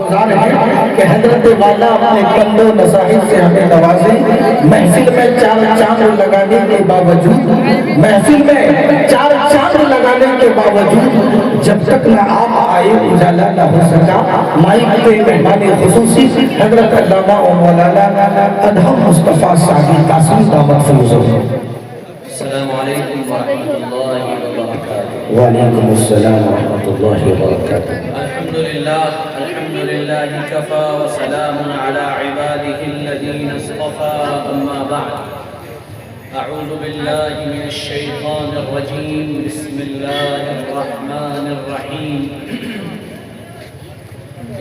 گزار ہے کہ حضرت والا اپنے کندوں نصاحب سے ہمیں نوازیں. محفل میں چار چاند لگانے کے باوجود جب تک نہ آپ آئے اجالا نہ ہو سکا. مائک پہ مہمان خصوصی حضرت علامہ و مولانا ادہم مصطفیٰ سعدی قاسمی دامت فروزہ. السلام علیکم ورحمۃ اللہ وبرکاتہ. وعلیکم السلام ورحمۃ اللہ وبرکاتہ. الحمدللہ کفا وسلام علی عباده الذین اصطفى. اما بعد اعوذ باللہ من الشیطان الرجیم. بسم اللہ الرحمن الرحیم.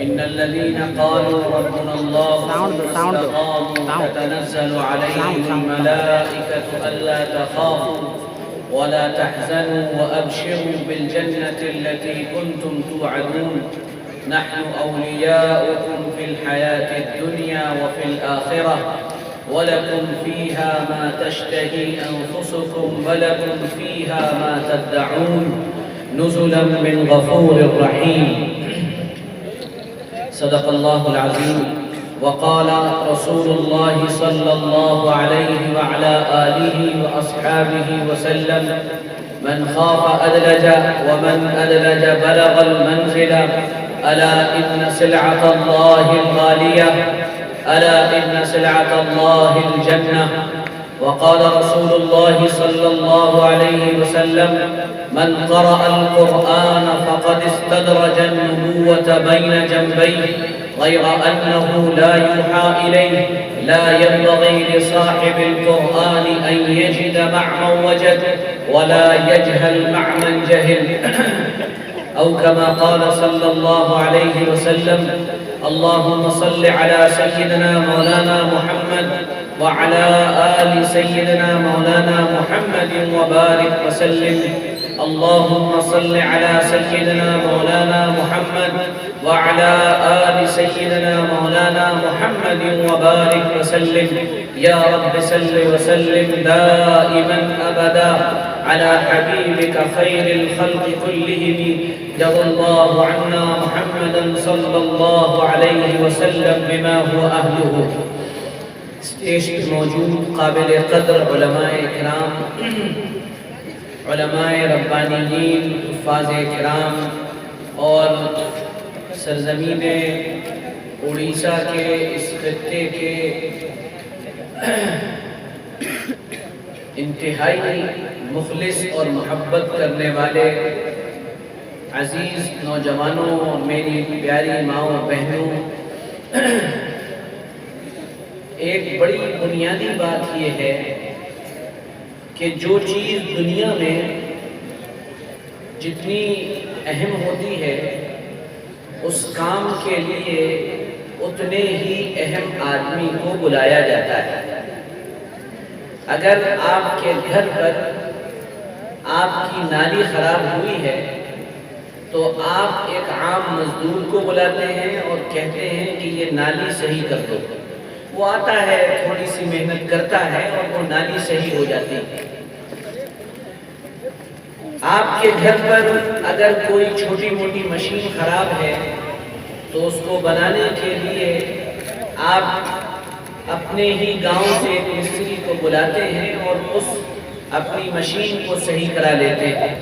ان الذين قالوا ربنا الله ثم استقاموا تتنزل عليهم الملائكة ألا تخافوا ولا تحزنوا وأبشروا بالجنة التي كنتم توعدون نحن أولياؤكم في الحياة الدنيا وفي الآخرة ولكم فيها ما تشتهي أنفسكم ولكم فيها ما تدعون نزلا من غفور رحيم. صدق اللہ العظیم. وقال رسول اللہ صلی اللہ علیہ وعلى آلہ واصحابہ وسلم من خاف ادلج ومن ادلج بلغ المنزل الا ان سلعة اللہ الغالیہ الا ان سلعة اللہ الجنہ. وقال رسول الله صلى الله عليه وسلم من قرأ القرآن فقد استدرج النبوة بين جنبيه غير أنه لا يوحى إليه. لا ينبغي لصاحب القرآن أن يجد مع من وجد ولا يجهل مع من جهل. أو كما قال صلى الله عليه وسلم اللهم صل على سيدنا مولانا محمد وعلى آل سيدنا مولانا محمد وبارك وسلم. اللهم صل على سيدنا مولانا محمد وعلى آل سيدنا مولانا محمد وبارك وسلم. يا رب صل وسلم دائما أبدا على حبيبك خير الخلق كلهم. جزا الله عنا محمدا صلى الله عليه وسلم بما هو أهله. اسٹیج پر موجود قابل قدر علماء اکرام، علماء ربانیین، حفاظ کرام اور سرزمین اڑیسہ کے اس خطے کے انتہائی مخلص اور محبت کرنے والے عزیز نوجوانوں اور میری پیاری ماؤں اور بہنوں، ایک بڑی بنیادی بات یہ ہے کہ جو چیز دنیا میں جتنی اہم ہوتی ہے اس کام کے لیے اتنے ہی اہم آدمی کو بلایا جاتا ہے. اگر آپ کے گھر پر آپ کی نالی خراب ہوئی ہے تو آپ ایک عام مزدور کو بلاتے ہیں اور کہتے ہیں کہ یہ نالی صحیح کر دو. وہ آتا ہے، تھوڑی سی محنت کرتا ہے اور وہ نالی صحیح ہو جاتی ہے. آپ کے گھر پر اگر کوئی چھوٹی موٹی مشین خراب ہے تو اس کو بنانے کے لیے آپ اپنے ہی گاؤں سے ایک مستری کو بلاتے ہیں اور اس اپنی مشین کو صحیح کرا لیتے ہیں.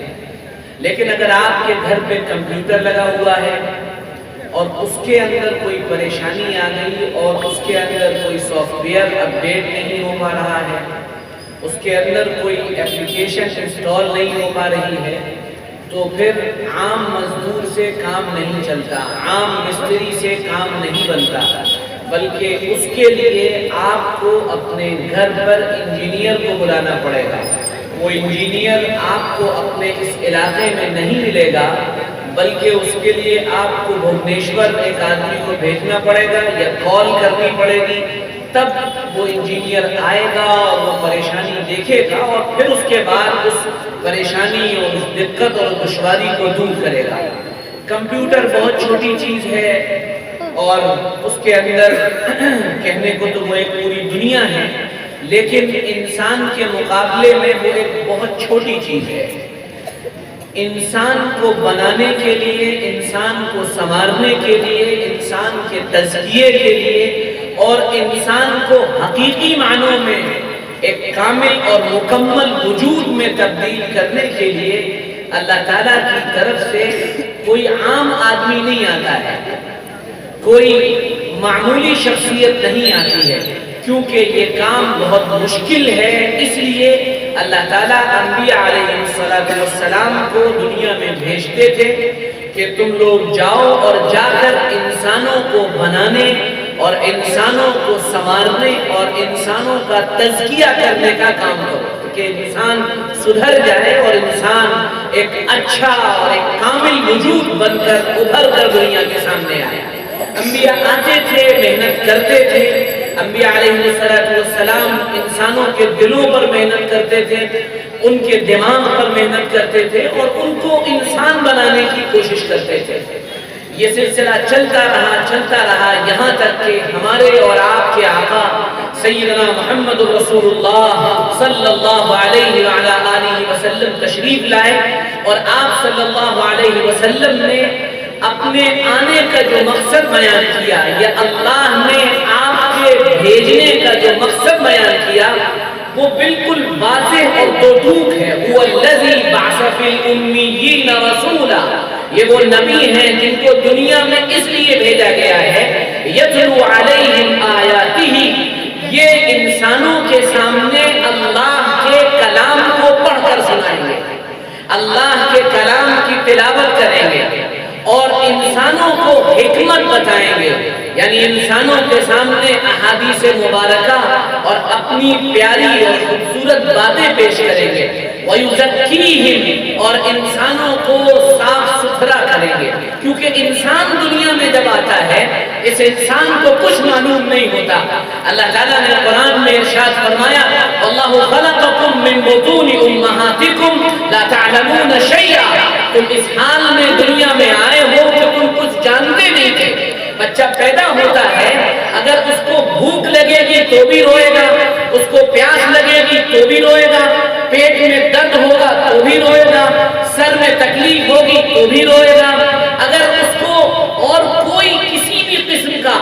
لیکن اگر آپ کے گھر پہ کمپیوٹر لگا ہوا ہے اور اس کے اندر کوئی پریشانی آ گئی اور اس کے اندر کوئی سافٹ ویئر اپڈیٹ نہیں ہو پا رہا ہے، اس کے اندر کوئی اپلیکیشن انسٹال نہیں ہو پا رہی ہے، تو پھر عام مزدور سے کام نہیں چلتا، عام مستری سے کام نہیں بنتا، بلکہ اس کے لیے آپ کو اپنے گھر پر انجینئر کو بلانا پڑے گا. وہ انجینئر آپ کو اپنے اس علاقے میں نہیں ملے گا، بلکہ اس کے لیے آپ کو بھونیشور ایک آدمی کو بھیجنا پڑے گا یا کال کرنی پڑے گی. تب وہ انجینئر آئے گا اور وہ پریشانی دیکھے گا اور پھر اس کے بعد اس پریشانی اور اس دقت اور دشواری کو دور کرے گا. کمپیوٹر بہت چھوٹی چیز ہے اور اس کے اندر کہنے کو تو وہ ایک پوری دنیا ہے، لیکن انسان کے مقابلے میں وہ ایک بہت چھوٹی چیز ہے. انسان کو بنانے کے لیے، انسان کو سنوارنے کے لیے، انسان کے تزکیے کے لیے اور انسان کو حقیقی معنوں میں ایک کامل اور مکمل وجود میں تبدیل کرنے کے لیے اللہ تعالیٰ کی طرف سے کوئی عام آدمی نہیں آتا ہے، کوئی معمولی شخصیت نہیں آتی ہے، کیونکہ یہ کام بہت مشکل ہے۔ اس لیے اللہ تعالیٰ انبیاء علیہ السلام کو دنیا میں بھیجتے تھے کہ تم لوگ جاؤ اور جا کر انسانوں کو بنانے اور انسانوں کو سنوارنے اور انسانوں کا تزکیہ کرنے کا کام کرو کہ انسان سدھر جائے اور انسان ایک اچھا اور ایک کامل وجود بن کر ابھر کر دنیا کے سامنے آئے۔ انبیاء آتے تھے، محنت کرتے تھے، انبیاء علیہ السلام انسانوں کے دلوں پر محنت کرتے تھے، ان کے دماغ پر محنت کرتے تھے اور ان کو انسان بنانے کی کوشش کرتے تھے۔ یہ سلسلہ چلتا رہا یہاں تک کہ ہمارے اور آپ کے آقا سیدنا محمد رسول اللہ صلی اللہ علیہ وعلا آلہ وسلم تشریف لائے، اور آپ صلی اللہ علیہ وسلم نے اپنے آنے کا جو مقصد بیان کیا، یا اللہ نے آپ کے بھیجنے کا جو مقصد بیان کیا، وہ بالکل واضح اور دو ٹوک ہے۔ هو الذی بعث فی الامیین رسولا، یہ وہ نبی ہیں جن کو دنیا میں اس لیے بھیجا گیا ہے، یتلو علیہم آیاتہ، یہ انسانوں کے سامنے اللہ کے کلام کو پڑھ کر سنائیں گے، اللہ کے کلام کی تلاوت کریں گے اور انسانوں کو حکمت بتائیں گے، یعنی انسانوں کے سامنے احادیث مبارکہ اور اپنی پیاری اور خوبصورت باتیں پیش کریں گے، وَيُزَكِّيهِمْ، اور انسانوں کو صاف ستھرا کریں گے، کیونکہ انسان دنیا میں جب آتا ہے اس انسان کو کچھ معلوم نہیں ہوتا۔ اللہ تعالیٰ نے قرآن میں ارشاد فرمایا، وَاللَّهُ خَلَقَكُم مِّن بُطُونِ أُمَّهَاتِكُمْ لَا تَعْلَمُونَ شَيْئًا، تم اس حال میں دنیا میں آئے ہو کہ تم کچھ جانتے نہیں تھے۔ بچہ پیدا ہوتا ہے، اگر اس کو بھوک لگے گی تو بھی روئے گا، اس کو پیاس لگے گی تو بھی روئے گا، پیٹ میں درد ہوگا تو بھی روئے گا، سر میں تکلیف ہوگی تو بھی روئے گا، اگر اس کو اور کوئی کسی بھی قسم کا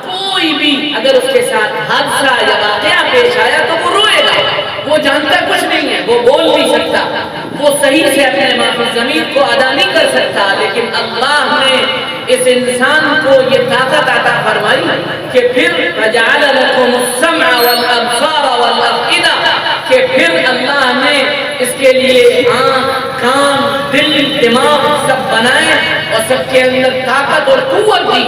کوئی بھی اگر اس کے ساتھ حادثہ یا واقعہ پیش آیا تو وہ روئے گا۔ وہ جانتا کچھ نہیں ہے، وہ بول نہیں سکتا، وہ صحیح سے اپنے ما فی الضمیر کو ادا نہیں کر سکتا، لیکن اللہ نے اس انسان کو یہ طاقت عطا فرمائی کہ پھر وَجَعَلَ لَكُمُ السَّمْعَ وَالْأَبْصَارَ وَالْأَفْئِدَةَ، کہ پھر اللہ نے اس کے لیے آنکھ، کان، دل، دماغ سب بنائے اور سب کے اندر طاقت اور قوت دی،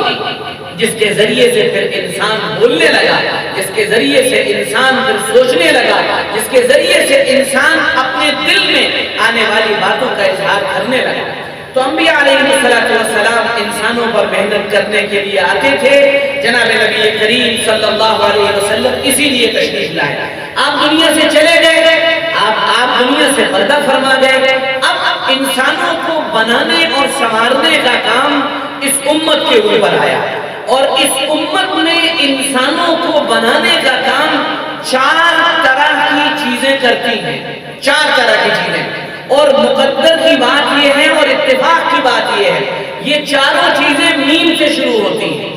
جس کے ذریعے سے پھر انسان بولنے لگا، جس کے ذریعے سے انسان پھر سوچنے لگا، جس کے ذریعے سے انسان اپنے دل میں آنے والی باتوں کا اظہار کرنے لگا۔ تو انبیاء علیہ السلام انسانوں پر محنت کرنے کے لیے آتے تھے، جناب نبی کریم صلی اللہ علیہ وسلم اسی لیے تشریف لائے۔ آپ دنیا سے چلے گئے، آپ دنیا سے پردہ فرما گئے، اب انسانوں کو بنانے اور سنوارنے کا کام اس امت کے اوپر آیا، اور اس امت میں انسانوں کو بنانے کا کام 4 طرح کی چیزیں کرتی ہیں، 4 طرح کی چیزیں، اور مقدر کی بات یہ ہے اور اتفاق کی بات یہ ہے، یہ چاروں چیزیں میم سے شروع ہوتی ہیں،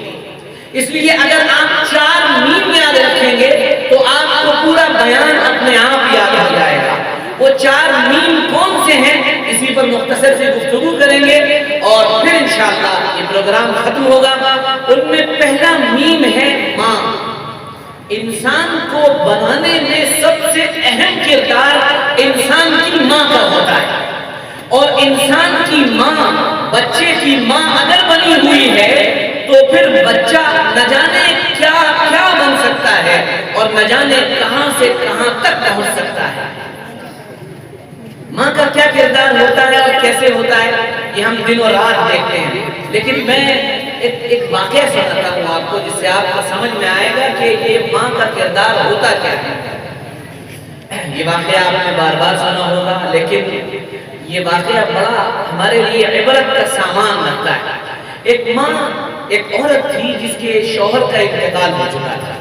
اس لیے اگر آپ 4 میم یاد رکھیں گے تو آپ کو پورا بیان اپنے آپ یاد ہو جائے گا۔ وہ 4 میم کون سے ہیں، اسی پر مختصر سے گفتگو کریں گے اور پھر انشاءاللہ یہ پروگرام ختم ہوگا۔ ان میں پہلا میم ہے ماں۔ انسان کو بنانے میں سب سے اہم کردار انسان کی ماں کا ہوتا ہے، اور انسان کی ماں، بچے کی ماں اگر بنی ہوئی ہے تو پھر بچہ نہ جانے کیا کیا بن سکتا ہے اور نہ جانے کہاں سے کہاں تک پہنچ سکتا ہے۔ ماں کا کیا کردار ہوتا ہے اور کیسے ہوتا ہے یہ ہم دن اور رات دیکھتے ہیں، لیکن میں ایک واقعہ سناتا ہوں آپ کو، جس سے آپ کو سمجھ میں آئے گا کہ یہ ماں کا کردار ہوتا کیا ہے۔ یہ واقعہ آپ نے بار بار سنا ہوگا، لیکن یہ واقعہ بڑا ہمارے لیے عبرت کا سامان رکھتا ہے۔ ایک ماں، ایک عورت تھی جس کے شوہر کا انتقال ہو چکا تھا۔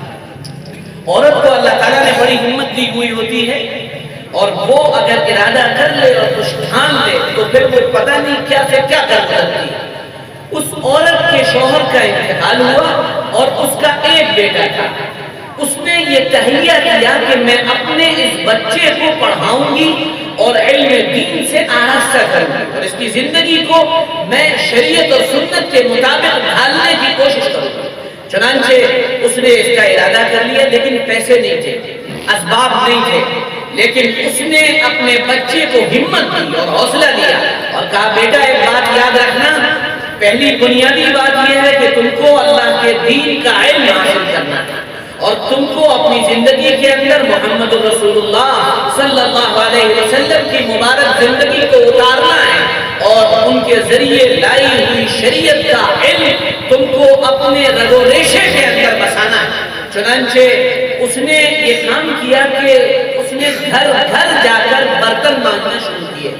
عورت کو اللہ تعالیٰ نے بڑی ہمت دی ہوئی ہوتی ہے، اور وہ اگر ارادہ کر لے اور کچھ ٹھان لے تو پھر وہ پتہ نہیں کیا سے کیا کر سکتی ہے۔ اس عورت کے شوہر کا انتقال ہوا اور اس کا ایک بیٹا تھا۔ اس نے یہ تہیہ کیا کہ میں اپنے اس بچے کو پڑھاؤں گی اور علم دین سے آراستہ کروں گی اور اس کی زندگی کو میں شریعت اور سنت کے مطابق ڈھالنے کی کوشش کروں گی۔ چنانچہ اس نے اس کا ارادہ کر لیا، لیکن پیسے نہیں تھے، اسباب نہیں تھے، لیکن اس نے اپنے بچے کو ہمت دی اور حوصلہ دیا اور کہا بیٹا ایک بات یاد رکھنا، پہلی بنیادی بات یہ ہے کہ تم کو اللہ کے دین کا علم حاصل کرنا ہے اور تم کو اپنی زندگی کے اندر محمد رسول اللہ صلی اللہ علیہ وسلم کی مبارک زندگی کو اتارنا ہے اور ان کے ذریعے لائی ہوئی شریعت کا علم تم کو اپنے رگ و ریشے کے اندر بسانا ہے۔ چنانچہ اس نے یہ کام کیا کہ اس نے گھر گھر جا کر برتن مانجنا شروع کیے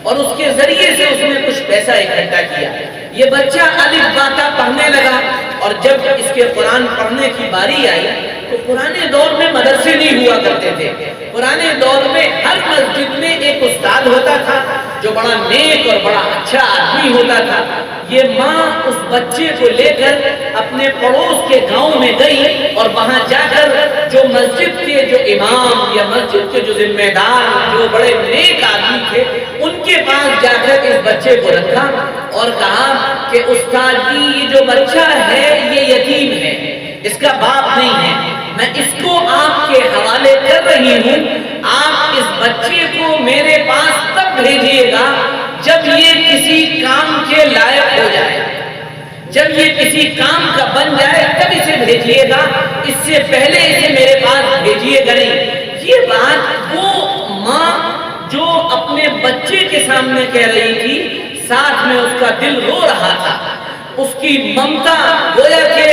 اور اس کے ذریعے سے اس نے کچھ پیسہ اکٹھا کیا۔ یہ بچہ الف با تا پڑھنے لگا اور جب اس کے قرآن پڑھنے کی باری آئی تو پرانے دور میں مدرسے نہیں ہوا کرتے تھے۔ پرانے دور میں ہر مسجد میں ایک استاد ہوتا تھا جو بڑا نیک اور بڑا اچھا آدمی ہوتا تھا۔ یہ ماں اس بچے کو لے کر اپنے پڑوس کے گاؤں میں گئی اور وہاں جا کر جو مسجد کے جو امام یا مسجد کے جو ذمہ دار جو بڑے نیک آدمی تھے ان کے پاس جا کر اس بچے کو رکھا اور کہا کہ استاد جی یہ جو بچہ ہے یہ یتیم ہے، اس کا باپ نہیں ہے، میں اس کو آپ کے حوالے کر رہی ہوں، آپ اس بچے کو میرے پاس تب بھیجیے گا جب یہ کسی کام کے لائق ہو جائے، جب یہ کسی کام کا بن جائے تب اسے بھیجیے گا، اس سے پہلے اسے میرے پاس بھیجیے گا نہیں۔ یہ بات وہ ماں جو اپنے بچے کے سامنے کہہ رہی تھی، ساتھ میں اس کا دل رو رہا تھا، اس کی ممتا گویا کہ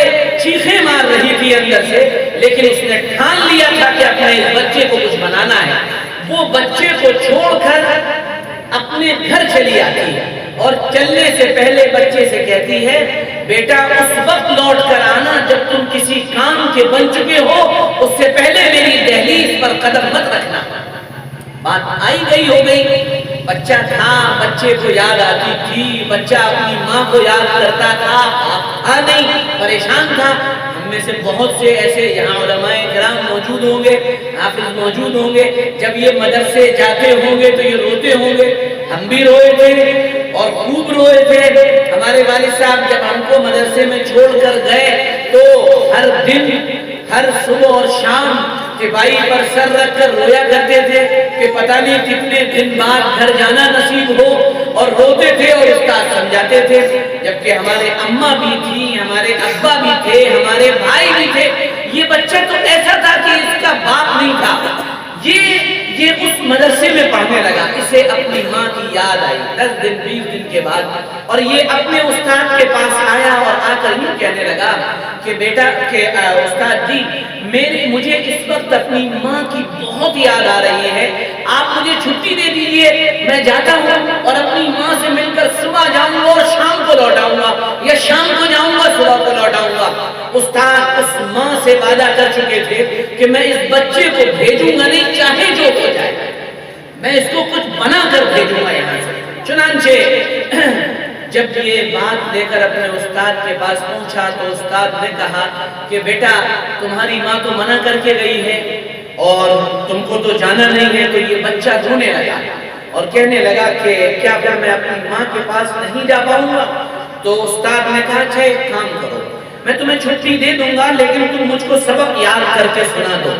چیخیں مار رہی تھی اندر سے، لیکن اس نے ٹھان لیا تھا کہ اپنے اس بچے کو کچھ بنانا ہے۔ وہ بچے کو چھوڑ کر اپنے گھر چلی آتی ہے اور چلنے سے پہلے بچے سے کہتی ہے بیٹا اس وقت لوٹ کر آنا جب تم کسی کام کے بن چکے ہو، اس سے پہلے میری دہلیز پر قدم مت رکھنا۔ بات آئی گئی ہو گئی، بچہ تھا، بچے کو یاد آتی تھی، بچہ اپنی ماں کو یاد کرتا تھا، نہیں پریشان تھا۔ ہم میں سے بہت سے ایسے یہاں علماء کرام موجود ہوں گے، حافظ موجود ہوں گے، جب یہ مدرسے جاتے ہوں گے تو یہ روتے ہوں گے، ہم بھی روئے تھے اور خوب روئے تھے۔ ہمارے والد صاحب جب ہم کو مدرسے میں چھوڑ کر گئے تو ہر دن ہر صبح اور شام تپائی پر سر رکھ کر رویا کرتے تھے کہ پتہ نہیں کتنے دن بعد گھر جانا نصیب ہو، اور روتے تھے اور استاد سمجھاتے تھے۔ جبکہ ہمارے اماں بھی تھی، ہمارے ابا بھی تھے، ہمارے بھائی بھی تھے۔ یہ بچہ تو ایسا تھا کہ اس کا باپ نہیں تھا، یہ اس مدرسے میں پڑھنے لگا، اسے اپنی ماں کی یاد آئی 10 دن 20 دن کے بعد، اور یہ اپنے استاد کے پاس آیا اور آ کر یوں کہنے لگا کہ بیٹا کہ استاد جی مجھے اس وقت اپنی ماں کی بہت یاد آ رہی ہے، آپ مجھے چھٹی دے دیجئے، میں جاتا ہوں اور اپنی ماں سے مل کر صبح جاؤں گا اور شام کو لوٹ آؤں گا، یا شام کو جاؤں گا صبح کو لوٹ آؤں گا۔ استاد اس ماں سے وعدہ کر چکے تھے کہ میں اس بچے کو بھیجوں گا نہیں، چاہے جو ہو جائے، میں اس کو کچھ بنا کر بھیجوں گا یہاں سے۔ چنانچہ جب یہ بات لے کر اپنے استاد کے پاس پہنچا تو استاد نے کہا کہ بیٹا تمہاری ماں تو منع کر کے گئی ہے اور تم کو تو جانا نہیں ہے۔ تو یہ بچہ رونے لگا اور کہنے لگا کہ کیا پھر میں اپنی ماں کے پاس نہیں جا پاؤں گا؟ تو استاد نے کہا اچھا ایک کام کرو، میں تمہیں چھٹی دے دوں گا لیکن تم مجھ کو سبق یاد کر کے سنا دو۔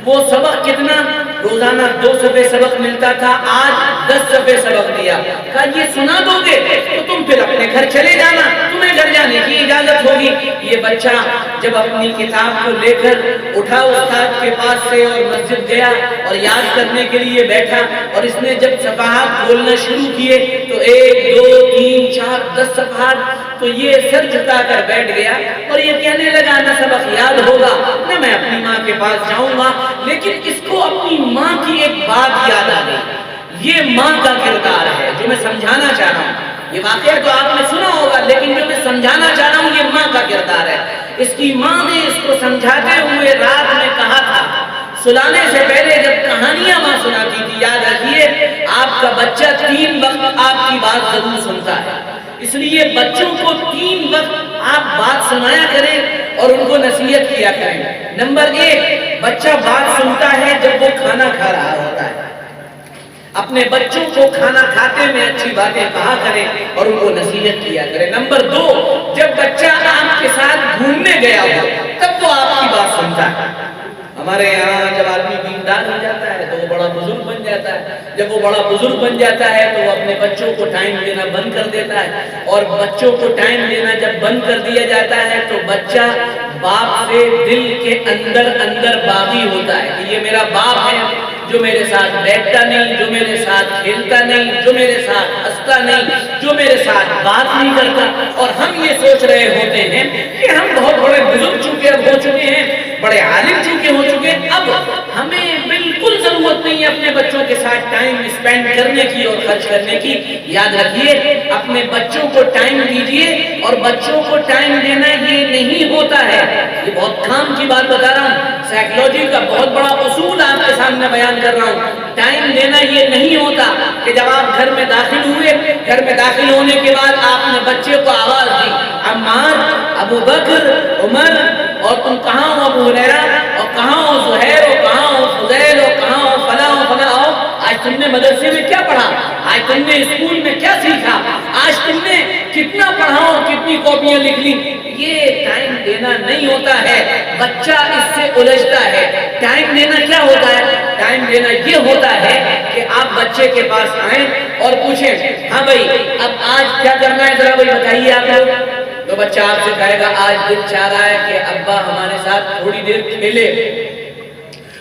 وہ سبق کتنا؟ روزانہ 2 صفحے سبق ملتا تھا، آج 10 صفحے سبق دیا۔ کہا یہ سنا دو گے تو تم پھر اپنے گھر چلے جانا، تمہیں گھر جانے کی اجازت ہوگی۔ یہ بچہ جب اپنی کتاب کو لے کر اٹھا استاد کے پاس سے اور مسجد گیا اور یاد کرنے کے لیے بیٹھا، اور اس نے جب صفحات کھولنا شروع کیے تو 1 2 3 4 10 صفحات، تو یہ سر جھکا کر بیٹھ گیا اور یہ کہنے لگا نہ سبق یاد ہوگا نہ میں اپنی ماں کے پاس جاؤں گا۔ لیکن اس کو اپنی ماں کی ایک بات یاد آ گئی۔ یہ ماں کا کردار ہے جو میں سمجھانا چاہ رہا ہوں۔ یہ واقعہ تو آپ نے سنا ہوگا لیکن جو میں سمجھانا چاہ رہا ہوں یہ ماں کا کردار ہے۔ اس کی ماں نے اس کو سمجھاتے ہوئے رات میں کہا تھا سلانے سے پہلے جب کہانیاں ماں سناتی تھی، یاد رکھیے آپ کا بچہ 3 وقت آپ کی بات ضرور سنتا ہے، اس لیے بچوں کو 3 وقت آپ بات سنایا کریں اور ان کو نصیحت کیا کریں۔ نمبر 1، بچہ بات سنتا ہے جب وہ کھانا کھا رہا ہوتا ہے، اپنے بچوں کو کھانا کھاتے میں اچھی باتیں کہا کریں اور ان کو نصیحت کیا کریں۔ نمبر 2، جب بچہ آپ کے ساتھ گھومنے گیا ہو تب وہ آپ کی بات سنتا ہے۔ ہمارے یہاں جب آدمی دیندار ہو جاتا ہے تو وہ بڑا بزرگ بن جاتا ہے، جب وہ بڑا بزرگ بن جاتا ہے تو وہ اپنے بچوں کو ٹائم دینا بند کر دیتا ہے، اور بچوں کو ٹائم دینا جب بند کر دیا جاتا ہے تو بچہ باپ سے دل کے اندر باغی ہوتا ہے کہ یہ میرا باپ ہے جو میرے ساتھ بیٹھتا نہیں، جو میرے ساتھ کھیلتا نہیں، جو میرے ساتھ ہنستا نہیں، جو میرے ساتھ بات نہیں کرتا، اور ہم یہ سوچ رہے ہوتے ہیں کہ ہم بہت بڑے بزرگ چکے ہو چکے ہیں، بڑے عالم چکے ہو چکے ہیں، اب ہمیں بالکل ضرورت نہیں ہے اپنے بچوں کے ساتھ ٹائم اسپینڈ کرنے کی اور خرچ کرنے کی۔ یاد رکھیے اپنے بچوں کو ٹائم دیجئے، اور بچوں کو ٹائم دینا یہ نہیں ہوتا ہے، یہ بہت کام کی بات بتا رہا ہوں، سائیکلوجی کا بہت بڑا اصول آپ کے سامنے بیان کر رہا ہوں۔ ٹائم دینا یہ نہیں ہوتا کہ جب آپ گھر میں داخل ہوئے، گھر میں داخل ہونے کے بعد آپ نے بچے کو آواز دی، عمار، ابو بکر، عمر، اور تم کہاں ہو ابو ہریرہ، اور کہاں ہو زہیر، اور کہاں ہو فضیل، اور کہاں ہو فلاں و فلاں، آؤ آج تم نے مدرسے میں کیا پڑھا، آج تم نے اسکول میں کیا سیکھا، آج تم نے کتنا پڑھا اور کتنی کاپیاں لکھ لی۔ یہ ٹائم دینا نہیں ہوتا ہے، بچہ اس سے الجھتا ہے۔ ٹائم دینا کیا ہوتا ہے؟ ٹائم دینا یہ ہوتا ہے کہ آپ بچے کے پاس آئیں اور پوچھیں، ہاں بھائی اب آج کیا کرنا ہے ذرا بھائی بتائیے آپ لوگ، تو بچہ آپ سے کہے گا آج دل چاہ رہا ہے کہ ابا ہمارے ساتھ تھوڑی دیر کھیلے۔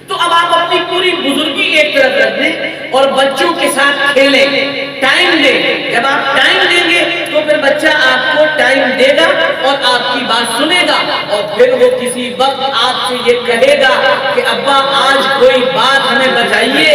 تو اب آپ اپنی پوری بزرگی ایک طرف رکھ دیں اور بچوں کے ساتھ کھیلیں، ٹائم دیں۔ جب آپ ٹائم دیں گے تو پھر بچہ آپ کو ٹائم دے گا اور آپ کی بات سنے گا، اور پھر وہ کسی وقت آپ سے یہ کہے گا کہ ابا آج کوئی بات ہمیں بتائیے،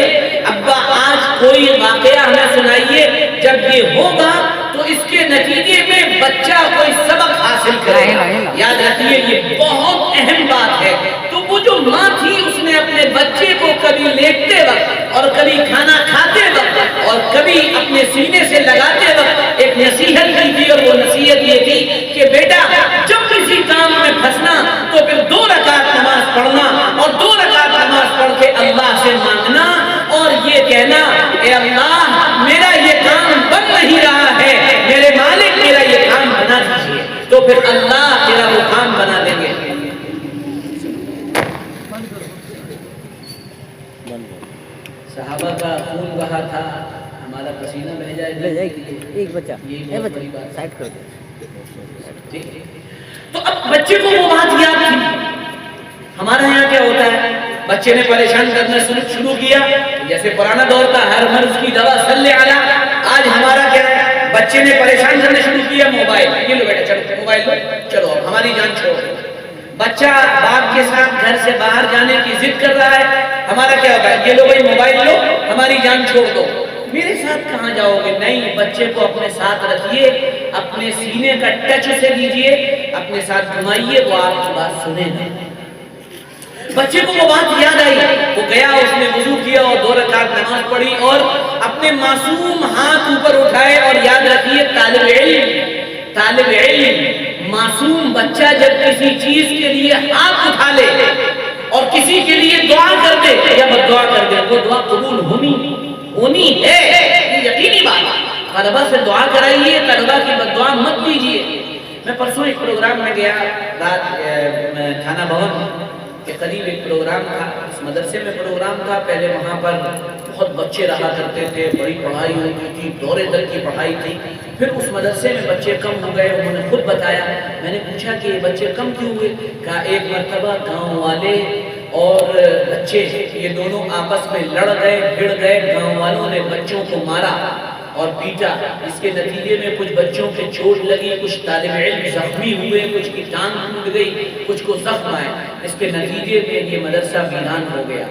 ابا آج کوئی واقعہ ہمیں سنائیے۔ جب یہ ہوگا تو اس کے نتیجے میں بچہ کوئی سبق حاصل کرے گا۔ یاد رکھیے یہ بہت اہم بات ہے۔ تو وہ جو ماں تھی اس نے اپنے بچے کو کبھی لیٹتے وقت اور کبھی کھانا کھاتے وقت اور کبھی اپنے سینے سے لگاتے وقت ایک نصیحت کی تھی، اور وہ نصیحت یہ تھی کہ بیٹا جب کسی کام میں پھنسنا تو پھر 2 رکعت نماز پڑھنا، اور 2 رکعت نماز پڑھ کے اللہ سے مانگنا اور یہ کہنا اے اللہ میرا یہ کام بن نہیں رہا ہے، میرے مالک میرا یہ کام بنا دیجیے، تو پھر اللہ تیرا وہ کام بنا دیں گے۔ صحابہ کا خون بہا تھا، ہمارا پسینہ بہ جائے، ایک بچہ سائڈ کر دو۔ تو اب بچے کو وہ بات یاد تھی۔ ہمارے یہاں کیا ہوتا ہے، بچے نے پریشان کرنا شروع کیا، جیسے پرانا دور تھا ہر مرض کی دوا صلی علی، آج ہمارا کیا ہے، بچے نے پریشان کرنا شروع کیا موبائل، یہ لو بیٹا چلو موبائل لو، چلو ہماری جان چھوڑو۔ بچہ باپ کے ساتھ گھر سے باہر جانے کی ضد کر رہا ہے، ہمارا کیا ہوتا ہے، یہ لو بھائی موبائل لو ہماری جان چھوڑ دو۔ میرے ساتھ کہاں جاؤ گے؟ نہیں، بچے کو اپنے ساتھ رکھیے، اپنے سینے کا ٹچ اسے دیجئے، اپنے ساتھ گھمائیے، وہ آپ کی بات سنے گا۔ بچے کو وہ بات یاد آئی، وہ گیا، اس نے وضو کیا اور 2 رکعت نماز پڑھی اور اپنے معصوم ہاتھ اوپر اٹھائے، اور یاد رکھیے طالب علم معصوم بچہ جب کسی چیز کے لیے ہاتھ اٹھا لے اور کسی کے لیے دعا کر دے یا بد دعا کر دے، وہ دعا قبول ہونی ہے، یہ یقینی بات ہے۔ طلبہ سے دعا کرائیے، طلبہ کی بد دعا مت دیجیے۔ میں پرسوں ایک پروگرام میں گیا، رات تھانہ بھون کے قریب ایک پروگرام تھا، اس مدرسے میں پروگرام تھا، پہلے وہاں پر بہت بچے رہا کرتے تھے، بڑی پڑھائی ہوتی تھی، دورے تک کی پڑھائی تھی، پھر اس مدرسے میں بچے کم ہو گئے، انہوں نے خود بتایا، میں نے پوچھا کہ یہ بچے کم کیوں ہوئے؟ کہا ایک مرتبہ گاؤں والے اور بچے یہ دونوں آپس میں لڑ گئے، بھڑ گئے، گاؤں والوں نے بچوں کو مارا اور پیٹا، اس کے نتیجے میں کچھ بچوں کے چوٹ لگی، کچھ طالب علم زخمی ہوئے، کچھ کی ٹانگ ٹوٹ گئی، کچھ کو زخم آئے، اس کے نتیجے میں یہ مدرسہ ویران ہو گیا۔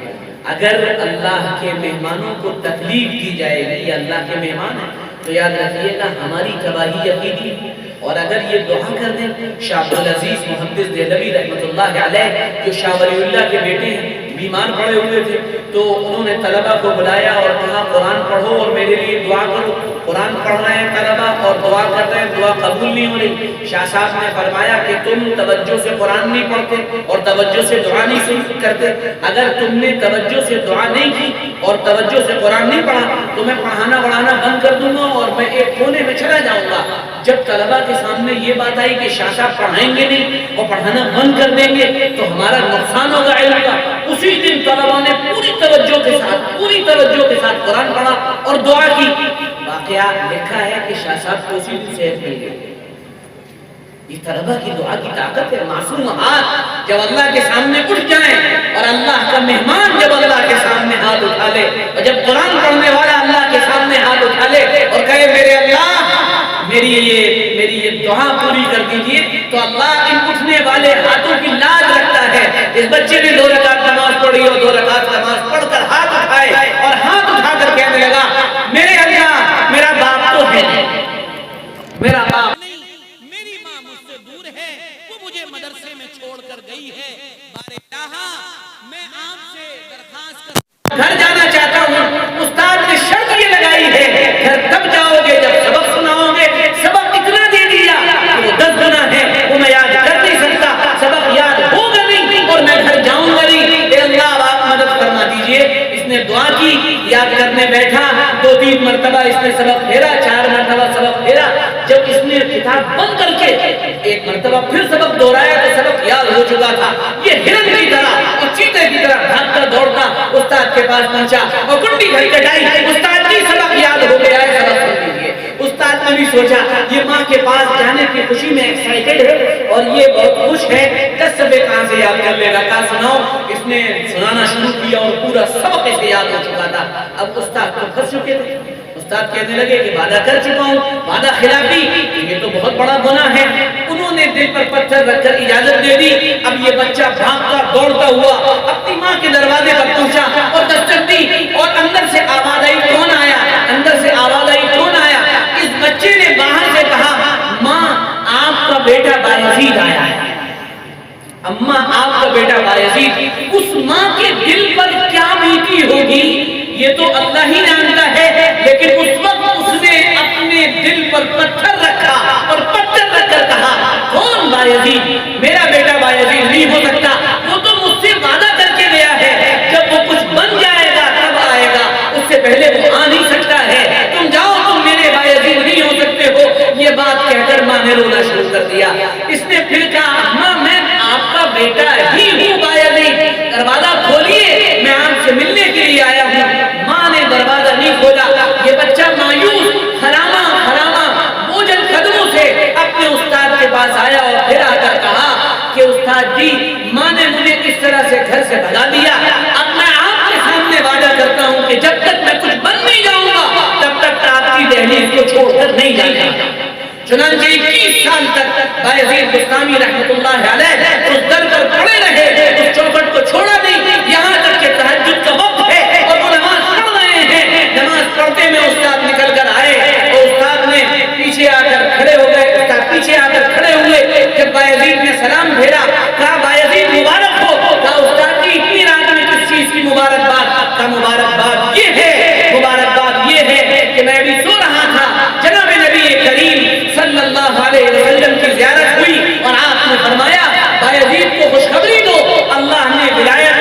اگر اللہ کے مہمانوں کو تکلیف دی جائے گی، یہ اللہ کے مہمان ہیں، تو یاد رکھیے گا ہماری تباہی یقینی ہے۔ اور اگر یہ دعا کر دیں، شاہ عبدالعزیز محدث دہلوی رحمۃ اللہ علیہ جو شاہ ولی اللہ کے بیٹے ہیں، بیمار پڑے ہوئے تھے تو انہوں نے طلبہ کو بلایا اور کہا قرآن پڑھو اور میرے لیے دعا کرو. قرآن پڑھ رہے ہیں طلبہ اور دعا کر رہے ہیں, دعا قبول نہیں ہو رہی. شاہ صاحب نے فرمایا کہ تم توجہ سے قرآن نہیں پڑھتے اور توجہ سے دعا نہیں کرتے. اگر تم نے توجہ سے دعا نہیں کی اور توجہ سے قرآن نہیں پڑھا تو میں پڑھانا بڑھانا بند کر دوں گا اور میں ایک کونے میں چلا جاؤں گا. جب طلبہ کے سامنے یہ بات آئی کہ شاہ صاحب پڑھائیں گے نہیں اور پڑھانا بند کر دیں گے تو ہمارا نقصان ہوگا علم کا, اسی دن طلبہ نے پوری توجہ کے ساتھ قرآن پڑھا اور دعا کی. واقعہ لکھا ہے کہ شاہ صاحب کو اسی دن صحت مل گئی. یہ طلبہ کی دعا کی طاقت ہے. معصوم ہاتھ جب اللہ کے سامنے اٹھ جائیں اور اللہ کا مہمان جب اللہ کے سامنے ہاتھ اٹھا لے اور جب قرآن پڑھنے والا اللہ کے سامنے ہاتھ اٹھا لے اور کہے میرے اللہ میری یہ دعا پوری کر دیجئے, تو اللہ ان اٹھنے والے ہاتھوں کی لاج رکھتا ہے. اس بچے نے 2 رکعت نماز پڑھی اور 2 رکعت نماز پڑھ کر ہاتھ اٹھائے اور ہاتھ اٹھا کر کہنے لگا میرے اللہ میرا باپ تو ہے, میرا باپ میری ماں مجھ سے دور ہے, وہ مجھے مدرسے میں چھوڑ کر گئی ہے. بارے اللہ میں آپ سے درخواست گھر جانا چاہتا ہوں. استاد نے شرط یہ لگائی ہے گھر تب جاؤ گے جب سبق سناؤ گے. سبق اتنا دے دیا کہ وہ 10 گنا ہے, وہ میں یاد کر نہیں سکتا, سبق یاد ہوگا نہیں اور میں گھر جاؤں گا نہیں. اے اللہ آپ مدد فرما دیجئے. اس نے دعا کی, یاد کرنے بیٹھا, 2-3 مرتبہ اس نے سبق پھیرا, 4 مرتبہ سبق پھیرا. جب اس نے کتاب بند کر کے 1 مرتبہ پھر سبق دہرایا تو سبق یاد ہو چکا تھا. یہ ہرن کی طرح اور چیتے کی طرح بھاگتا دوڑتا استاد کے پاس پہنچا اور کنڈی گھر کٹائی. استاد جی سبق یاد ہو گیا ہے, سبق سن لیجیے. استاد نے بھی سوچا یہ ماں کے پاس جانے کی خوشی میں ایکسائٹڈ ہے اور یہ بہت خوش ہے, 10 سبق کہاں سے یاد کر لے گا, کہا سناؤ. اس نے سنانا شروع کیا اور پورا سبق اسے یاد ہو چکا تھا. اب استاد تو پھنس چکے تھے. استاد کہنے لگے کہ وعدہ کر چکا ہوں, وعدہ خلافی یہ تو بہت بڑا گناہ ہے. انہوں نے دل پر پتھر رکھ کر اجازت دے دی. اب یہ بچہ بھاگتا دوڑتا ہوا اپنی ماں کے دروازے پر پہنچا اور دستک دی اور اندر سے آواز آئی کون آیا, اندر سے آواز آئی کون آیا. اس بچے نے باہر سے کہا ماں آپ کا بیٹا بایزید آیا ہے. اماں آپ کا بیٹا بایزید. اس ماں کے دل پر کیا بیتی ہوگی یہ تو اللہ ہی جانتا ہے, لیکن اس وقت اس نے اپنے دل پر پتھر رکھا اور پتھر رکھ کر کہا کون بایزید, میرا بیٹا بایزید نہیں ہو سکتا, وہ تو مجھ سے وعدہ کر کے گیا ہے جب وہ کچھ بن جائے گا تب آئے گا, اس سے پہلے وہ آ نہیں سکتا ہے. تم جاؤ, تم میرے بایزید نہیں ہو سکتے ہو. یہ بات کہہ کر ماں نے رونا شروع کر دیا. اس نے پھر کہا ماں میں آپ کا بیٹا ہی ہوں بایزید, دروازہ کھولیے میں آپ سے ملنے کے لیے آیا ہوں. ماں نے دروازہ نہیں کھولا. یہ بچہ مایوس حرامہ بوجھل قدموں سے اپنے استاد کے پاس آیا اور پھر آ کر کہا کہ استاد جی ماں نے مجھے اس طرح سے گھر سے بھگا دیا. اب میں آپ کے سامنے وعدہ کرتا ہوں کہ جب تک میں کچھ بن نہیں جاؤں گا تب تک آپ کی دہلیز کو چھوڑ کر نہیں جانا. چنانچہ 21 سال تک بایزید بستامی رحمت اللہ علیہ اس در پر پڑے رہے, اس چوکھٹ کو چھوڑا نہیں, یہاں تک کہ تہجد کا وقت ہے اور وہ نماز پڑھ رہے ہیں. نماز پڑھتے میں استاد نکل کر آئے اور استاد نے پیچھے آ کر کھڑے ہو گئے. استاد پیچھے آ کر کھڑے ہوئے. جب بایزید نے سلام پھیرا کہا بایزید مبارک ہو. کہا استاد جی اتنی رات میں کس چیز کی مبارکباد. کا مبارکباد یہ ہے کہ میں ابھی سو رہا تھا, جناب نبی کریم صلی اللہ علیہ وسلم کی زیارت ہوئی اور آپ نے فرمایا بایزید کو خوشخبری دو, اللہ نے ولایت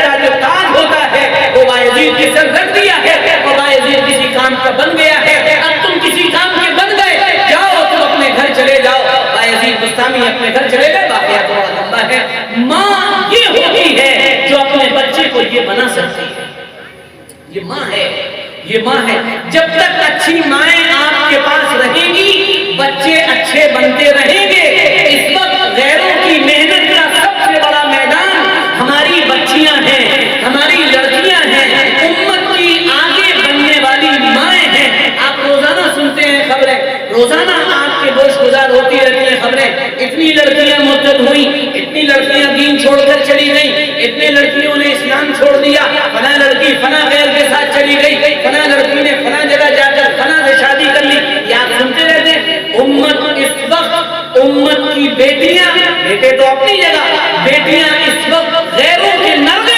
کا جو تاج ہوتا ہے وہ بایزید کی سر رکھ دیا ہے اور بایزید کسی کام کا بن گیا ہے. اب تم کسی کام کے بن گئے, جاؤ تم اپنے گھر چلے جاؤ. بایزید بستامی اپنے گھر چلے گئے. واقعہ بڑا لمبا ہے. ماں یہ ہوتی ہے جو اپنے بچے کو یہ بنا سکتی ہے. یہ ماں ہے. جب تک اچھی مائیں آپ کے پاس رہیں گی بچے اچھے بنتے رہیں گے. اس وقت غیروں کی محنت کا سب سے بڑا میدان ہماری بچیاں ہیں, ہماری لڑکیاں ہیں, امت کی آگے بننے والی مائیں ہیں. آپ روزانہ سنتے ہیں خبریں, روزانہ آپ کے گوش گزار ہوتی رہتی ہیں خبریں. اتنی لڑکیاں مرتد ہوئیں, اتنی لڑکیاں دین چھوڑ کر چلی گئیں, اتنے لڑکیوں نے اسلام چھوڑ دیا, فلاں لڑکی فلاں غیر کے ساتھ چلی گئی, فلاں لڑکی نے فلاں جگہ جا کر فلاں سے شادی کر لی. یہ آپ سنتے رہتے ہیں. امت کی بیٹیاں, بیٹے تو اپنی جگہ, بیٹیاں اس وقت غیروں کے نرغے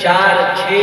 4, 6,